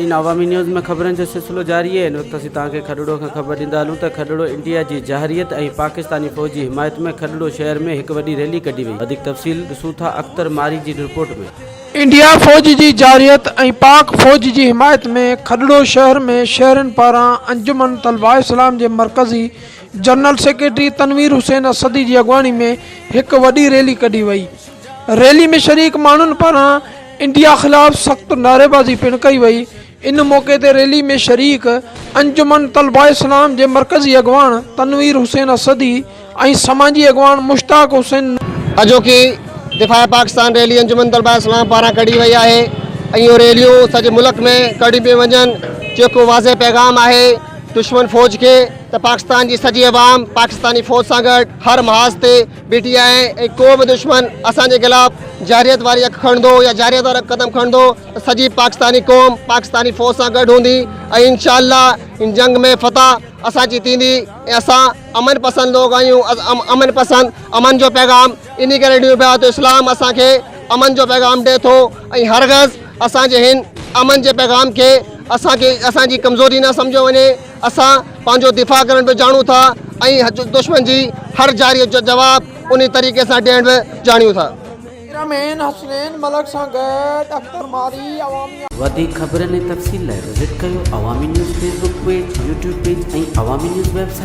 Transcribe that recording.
नाज़रीन अवामी न्यूज़ में ख़बरनि जो सिलसिलो जारी है। इन वक्त असीं तव्हांखे खडड़ो खां ख़बर ॾींदा हलूं त खडड़ो इंडिया जी जहारियत ऐं पाकिस्तानी फ़ौज जी हिमायत में खडड़ो शहर में हिकु वॾी रैली कढी वई। वधीक तफ़सील ॾिसूं था अख्तर मारी जी रिपोर्ट में। इंडिया फ़ौज जी जारियत ऐं पाक फ़ौज जी हिमायत में खडड़ो शहर में शहरनि पारां अंजुमन तलबा इस्लाम जे मरकज़ी जनरल सेक्रेटरी तनवीर हुसैन असदी जी अॻवानी में हिकु वॾी रैली कढी वई। रैली में शरीक माण्हुनि पारां इंडिया ख़िलाफ़ सख़्तु नारेबाज़ी पिणु कई वई। इन मौक़े ते रैली में शरीक अंजुमन तलबा इस्लाम जे मरकज़ी अॻवान तनवीर हुसैन असदी ऐं समाजी अॻवान मुश्ताक हुसैन अॼोकी दिफ़ा पाकिस्तान रैली अंजुमन तलबा इस्लाम पारां कढी वई आहे ऐं इहो रैलियूं सॼे मुल्क में कढी पियूं वञनि। जेको वाज़े पैगाम आहे दुश्मन फ़ौज खे त पाकिस्तान जी सॼी अवाम पाकिस्तानी फ़ौज सां गॾु हर महाज़ ते बीठी आहे ऐं को बि दुश्मन असांजे ख़िलाफ़ जारियत वारी अखि खणंदो या जारियत वारा क़दम खणंदो त सॼी पाकिस्तानी क़ौम पाकिस्तानी फ़ौज सां गॾु हूंदी ऐं इंशाअल्लाह इन जंग में फ़तह असांजी थींदी। ऐं असां अमन पसंद लोग आहियूं। अमन पसंद अमन जो पैगाम इन करे ॾियूं पिया त इस्लाम असांखे अमन जो पैगाम ॾिए थो ऐं हरगज़ असांजे हिन अमन जे पैगाम खे असांजी कमज़ोरी न सम्झो वञे। असां पंहिंजो दिफ़ा करण बि ॼाणूं था ऐं दुश्मन जी हर जारियत जो जवाब उन तरीक़े सां ॾियण बि ॼाणूं था। वधीक ख़बरनि ऐं तफ़सील लाइ विज़िट कयो अवामी news Facebook page, YouTube page ऐं अवामी न्यूज़ वेबसाइट।